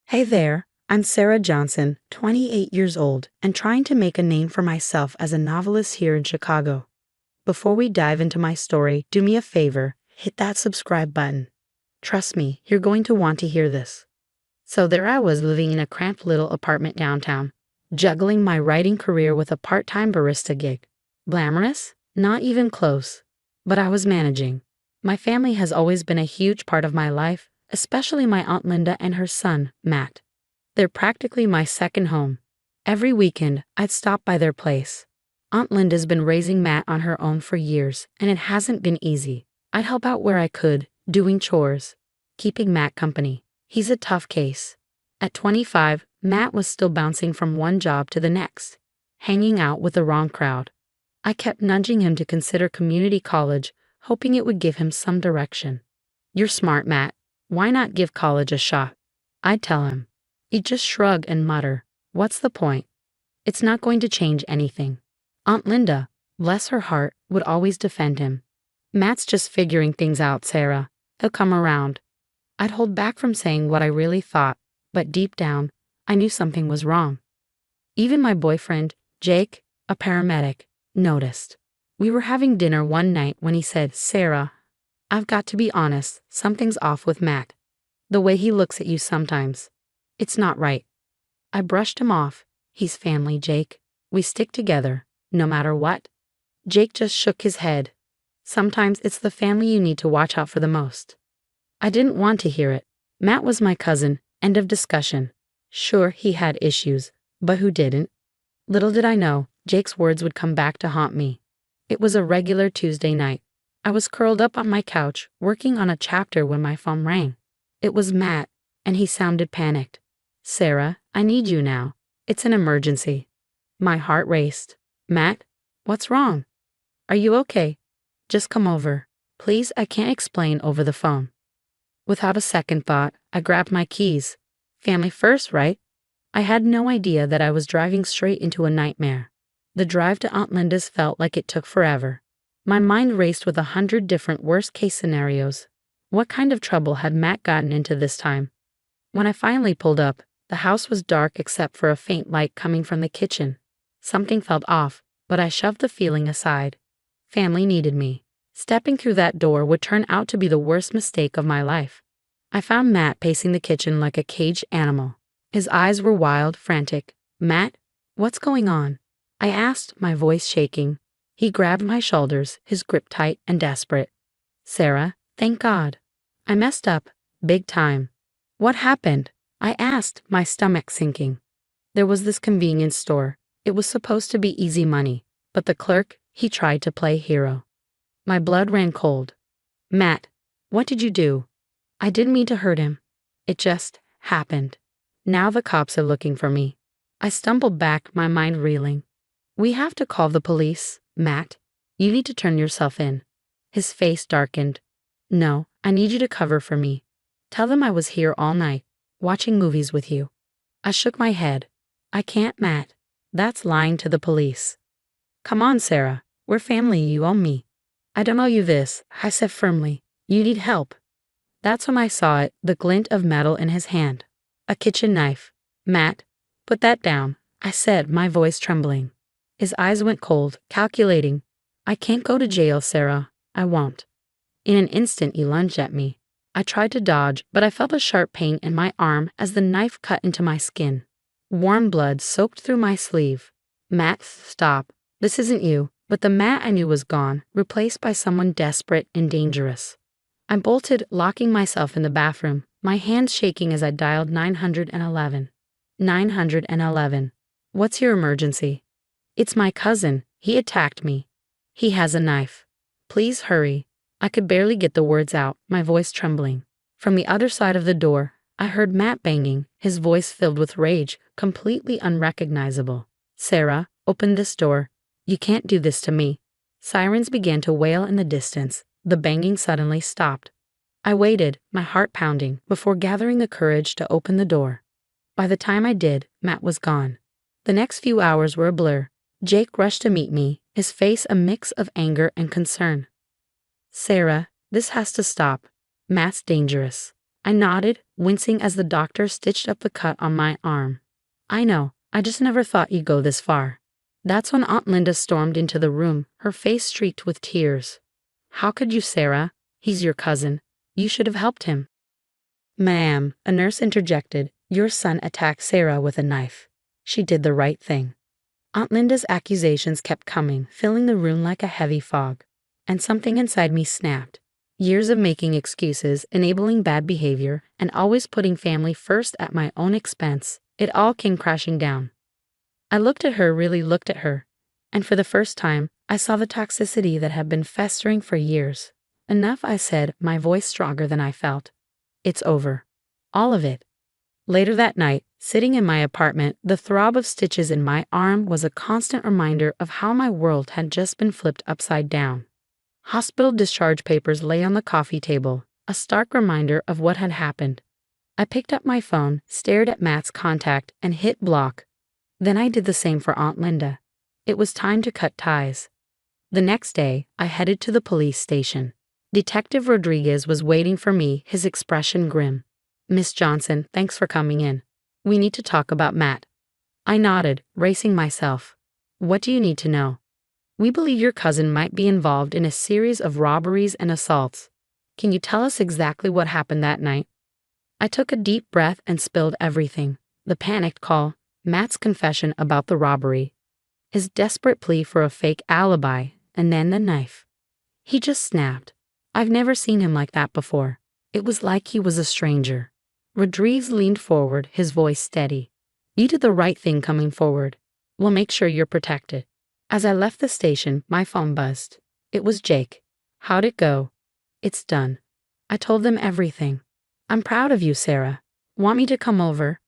Hey there, I'm Sarah Johnson, 28 years old, and trying to make a name for myself as a novelist here in Chicago. Before we dive into my story, do me a favor, hit that subscribe button. Trust me, you're going to want to hear this. So there I was living in a cramped little apartment downtown, juggling my writing career with a part-time barista gig. Glamorous? Not even close. But I was managing. My family has always been a huge part of my life, especially my Aunt Linda and her son, Matt. They're practically my second home. Every weekend, I'd stop by their place. Aunt Linda's been raising Matt on her own for years, and it hasn't been easy. I'd help out where I could, doing chores, keeping Matt company. He's a tough case. At 25, Matt was still bouncing from one job to the next, hanging out with the wrong crowd. I kept nudging him to consider community college, hoping it would give him some direction. "You're smart, Matt. Why not give college a shot?" I'd tell him. He'd just shrug and mutter, "What's the point? It's not going to change anything." Aunt Linda, bless her heart, would always defend him. "Matt's just figuring things out, Sarah. He'll come around." I'd hold back from saying what I really thought, but deep down, I knew something was wrong. Even my boyfriend, Jake, a paramedic, noticed. We were having dinner one night when he said, "Sarah, I've got to be honest, something's off with Matt. The way he looks at you sometimes. It's not right." I brushed him off. "He's family, Jake. We stick together, no matter what." Jake just shook his head. "Sometimes it's the family you need to watch out for the most." I didn't want to hear it. Matt was my cousin, end of discussion. Sure, he had issues, but who didn't? Little did I know, Jake's words would come back to haunt me. It was a regular Tuesday night. I was curled up on my couch, working on a chapter when my phone rang. It was Matt, and he sounded panicked. "Sarah, I need you now. It's an emergency." My heart raced. "Matt, what's wrong? Are you okay? Just come over. Please, I can't explain over the phone." Without a second thought, I grabbed my keys. Family first, right? I had no idea that I was driving straight into a nightmare. The drive to Aunt Linda's felt like it took forever. My mind raced with 100 different worst-case scenarios. What kind of trouble had Matt gotten into this time? When I finally pulled up, the house was dark except for a faint light coming from the kitchen. Something felt off, but I shoved the feeling aside. Family needed me. Stepping through that door would turn out to be the worst mistake of my life. I found Matt pacing the kitchen like a caged animal. His eyes were wild, frantic. "Matt, what's going on?" I asked, my voice shaking. He grabbed my shoulders, his grip tight and desperate. "Sarah, thank God. I messed up, big time." "What happened?" I asked, my stomach sinking. There was this convenience store. It was supposed to be easy money, but the clerk, he tried to play hero. My blood ran cold. "Matt, what did you do?" "I didn't mean to hurt him. It just happened. Now the cops are looking for me." I stumbled back, my mind reeling. "We have to call the police, Matt. You need to turn yourself in." His face darkened. "No, I need you to cover for me. Tell them I was here all night, watching movies with you." I shook my head. "I can't, Matt. That's lying to the police." "Come on, Sarah. We're family, you owe me." "I don't owe you this," I said firmly. "You need help." That's when I saw it, the glint of metal in his hand. A kitchen knife. "Matt, put that down," I said, my voice trembling. His eyes went cold, calculating. "I can't go to jail, Sarah. I won't." In an instant, he lunged at me. I tried to dodge, but I felt a sharp pain in my arm as the knife cut into my skin. Warm blood soaked through my sleeve. "Matt, stop. This isn't you." But the Matt I knew was gone, replaced by someone desperate and dangerous. I bolted, locking myself in the bathroom, my hands shaking as I dialed 911. 911. "What's your emergency?" "It's my cousin. He attacked me. He has a knife. Please hurry." I could barely get the words out, my voice trembling. From the other side of the door, I heard Matt banging, his voice filled with rage, completely unrecognizable. "Sarah, open this door. You can't do this to me." Sirens began to wail in the distance. The banging suddenly stopped. I waited, my heart pounding, before gathering the courage to open the door. By the time I did, Matt was gone. The next few hours were a blur. Jake rushed to meet me, his face a mix of anger and concern. "Sarah, this has to stop. Matt's dangerous." I nodded, wincing as the doctor stitched up the cut on my arm. I know, I just never thought you'd go this far. That's when Aunt Linda stormed into the room, her face streaked with tears. How could you, Sarah? He's your cousin. You should have helped him. Ma'am, a nurse interjected, your son attacked Sarah with a knife. She did the right thing. Aunt Linda's accusations kept coming, filling the room like a heavy fog. And something inside me snapped. Years of making excuses, enabling bad behavior, and always putting family first at my own expense, it all came crashing down. I really looked at her, and for the first time, I saw the toxicity that had been festering for years. Enough, I said, my voice stronger than I felt. It's over. All of it. Later that night, sitting in my apartment, the throb of stitches in my arm was a constant reminder of how my world had just been flipped upside down. Hospital discharge papers lay on the coffee table, a stark reminder of what had happened. I picked up my phone, stared at Matt's contact, and hit block. Then I did the same for Aunt Linda. It was time to cut ties. The next day, I headed to the police station. Detective Rodriguez was waiting for me, his expression grim. Miss Johnson, thanks for coming in. We need to talk about Matt. I nodded, bracing myself. What do you need to know? We believe your cousin might be involved in a series of robberies and assaults. Can you tell us exactly what happened that night? I took a deep breath and spilled everything. The panicked call, Matt's confession about the robbery, his desperate plea for a fake alibi, and then the knife. He just snapped. I've never seen him like that before. It was like he was a stranger. Rodriguez leaned forward, his voice steady. You did the right thing coming forward. We'll make sure you're protected. As I left the station, my phone buzzed. It was Jake. How'd it go? It's done. I told them everything. I'm proud of you, Sarah. Want me to come over?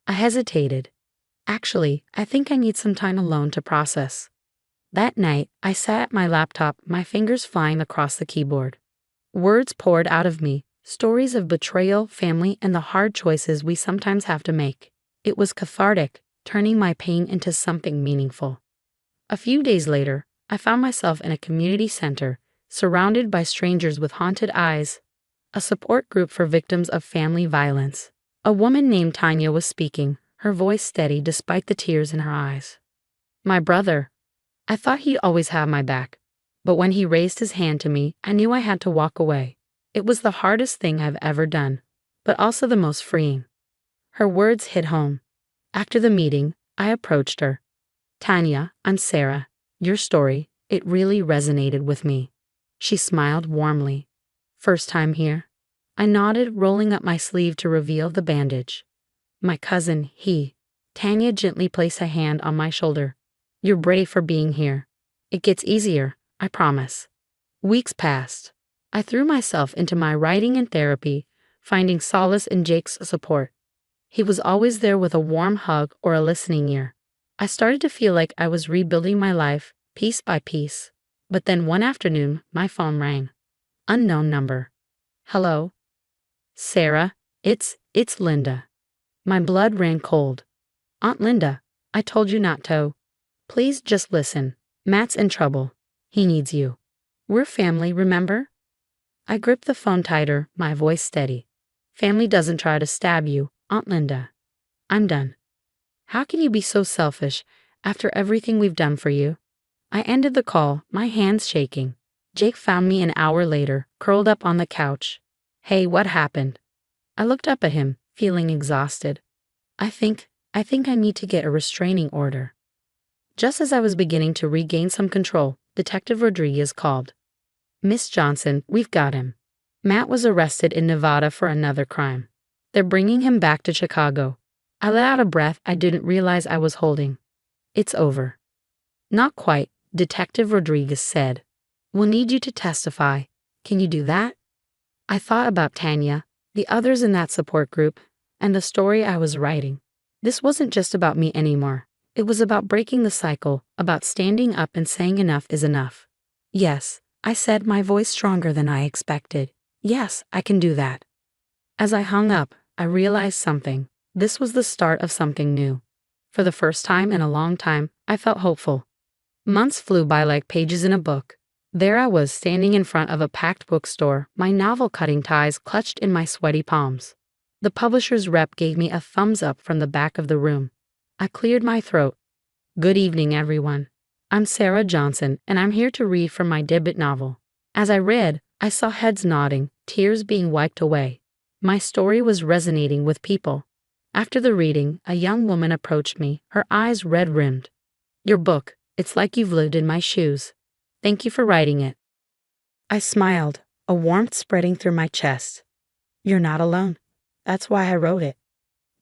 I hesitated. Actually, I think I need some time alone to process. That night, I sat at my laptop, my fingers flying across the keyboard. Words poured out of me, stories of betrayal, family, and the hard choices we sometimes have to make. It was cathartic, turning my pain into something meaningful. A few days later, I found myself in a community center, surrounded by strangers with haunted eyes, a support group for victims of family violence. A woman named Tanya was speaking, her voice steady despite the tears in her eyes. My brother. I thought he'd always have my back, but when he raised his hand to me, I knew I had to walk away. It was the hardest thing I've ever done, but also the most freeing. Her words hit home. After the meeting, I approached her. Tanya, I'm Sarah. Your story, it really resonated with me. She smiled warmly. First time here? I nodded, rolling up my sleeve to reveal the bandage. My cousin, he. Tanya gently placed a hand on my shoulder. You're brave for being here. It gets easier, I promise. Weeks passed. I threw myself into my writing and therapy, finding solace in Jake's support. He was always there with a warm hug or a listening ear. I started to feel like I was rebuilding my life, piece by piece. But then one afternoon, my phone rang. Unknown number. Hello? Sarah, it's Linda. My blood ran cold. Aunt Linda, I told you not to. Please just listen. Matt's in trouble. He needs you. We're family, remember? I gripped the phone tighter, my voice steady. Family doesn't try to stab you, Aunt Linda. I'm done. How can you be so selfish after everything we've done for you? I ended the call, my hands shaking. Jake found me an hour later, curled up on the couch. Hey, what happened? I looked up at him, feeling exhausted. I think I need to get a restraining order. Just as I was beginning to regain some control, Detective Rodriguez called. Miss Johnson, we've got him. Matt was arrested in Nevada for another crime. They're bringing him back to Chicago. I let out a breath I didn't realize I was holding. It's over. Not quite, Detective Rodriguez said. We'll need you to testify. Can you do that? I thought about Tanya, the others in that support group, and the story I was writing. This wasn't just about me anymore. It was about breaking the cycle, about standing up and saying enough is enough. Yes, I said, my voice stronger than I expected. Yes, I can do that. As I hung up, I realized something. This was the start of something new. For the first time in a long time, I felt hopeful. Months flew by like pages in a book. There I was, standing in front of a packed bookstore, my novel-cutting ties clutched in my sweaty palms. The publisher's rep gave me a thumbs up from the back of the room. I cleared my throat. Good evening, everyone. I'm Sarah Johnson, and I'm here to read from my debut novel. As I read, I saw heads nodding, tears being wiped away. My story was resonating with people. After the reading, a young woman approached me, her eyes red-rimmed. Your book, it's like you've lived in my shoes. Thank you for writing it. I smiled, a warmth spreading through my chest. You're not alone. That's why I wrote it.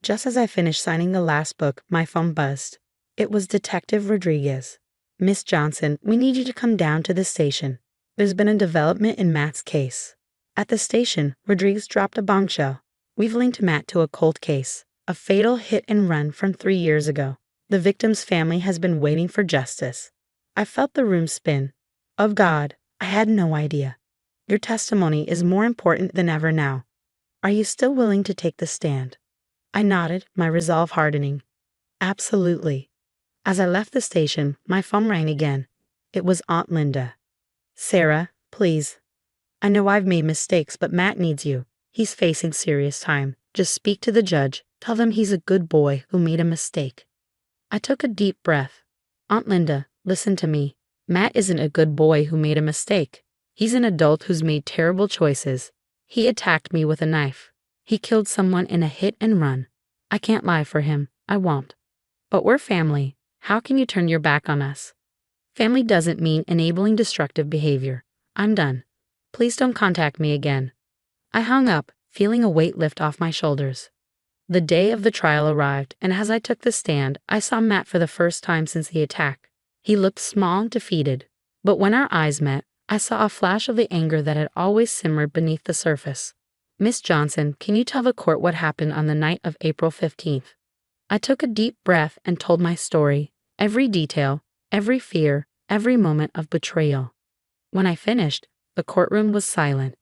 Just as I finished signing the last book, my phone buzzed. It was Detective Rodriguez. Miss Johnson, we need you to come down to the station. There's been a development in Matt's case. At the station, Rodriguez dropped a bombshell. We've linked Matt to a cold case, a fatal hit and run from 3 years ago. The victim's family has been waiting for justice. I felt the room spin. Of God, I had no idea. Your testimony is more important than ever now. Are you still willing to take the stand? I nodded, my resolve hardening. Absolutely. As I left the station, my phone rang again. It was Aunt Linda. Sarah, please. I know I've made mistakes, but Matt needs you. He's facing serious time. Just speak to the judge. Tell them he's a good boy who made a mistake. I took a deep breath. Aunt Linda, listen to me. Matt isn't a good boy who made a mistake. He's an adult who's made terrible choices. He attacked me with a knife. He killed someone in a hit and run. I can't lie for him. I won't. But we're family. How can you turn your back on us? Family doesn't mean enabling destructive behavior. I'm done. Please don't contact me again. I hung up, feeling a weight lift off my shoulders. The day of the trial arrived, and as I took the stand, I saw Matt for the first time since the attack. He looked small and defeated, but when our eyes met, I saw a flash of the anger that had always simmered beneath the surface. Miss Johnson, can you tell the court what happened on the night of April 15th? I took a deep breath and told my story, every detail, every fear, every moment of betrayal. When I finished, the courtroom was silent.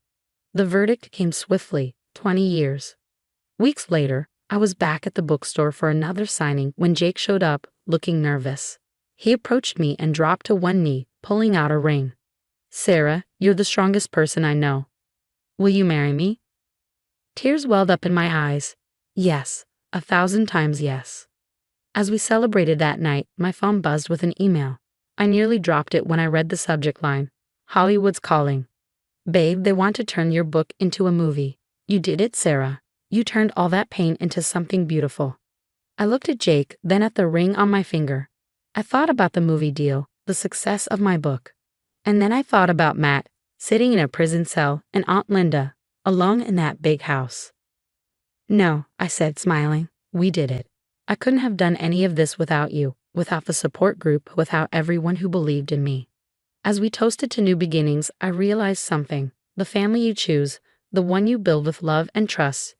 The verdict came swiftly, 20 years. Weeks later, I was back at the bookstore for another signing when Jake showed up, looking nervous. He approached me and dropped to one knee, pulling out a ring. Sarah, you're the strongest person I know. Will you marry me? Tears welled up in my eyes. Yes, 1,000 times yes. As we celebrated that night, my phone buzzed with an email. I nearly dropped it when I read the subject line. Hollywood's calling. Babe, they want to turn your book into a movie. You did it, Sarah. You turned all that pain into something beautiful. I looked at Jake, then at the ring on my finger. I thought about the movie deal, the success of my book. And then I thought about Matt, sitting in a prison cell, and Aunt Linda, alone in that big house. No, I said, smiling, we did it. I couldn't have done any of this without you, without the support group, without everyone who believed in me. As we toasted to new beginnings, I realized something. The family you choose, the one you build with love and trust,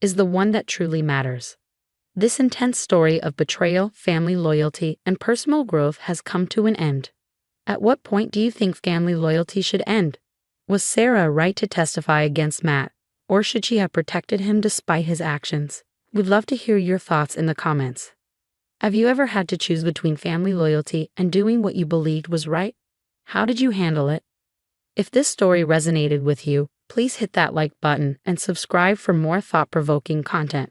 is the one that truly matters. This intense story of betrayal, family loyalty, and personal growth has come to an end. At what point do you think family loyalty should end? Was Sarah right to testify against Matt, or should she have protected him despite his actions? We'd love to hear your thoughts in the comments. Have you ever had to choose between family loyalty and doing what you believed was right? How did you handle it? If this story resonated with you, please hit that like button and subscribe for more thought-provoking content.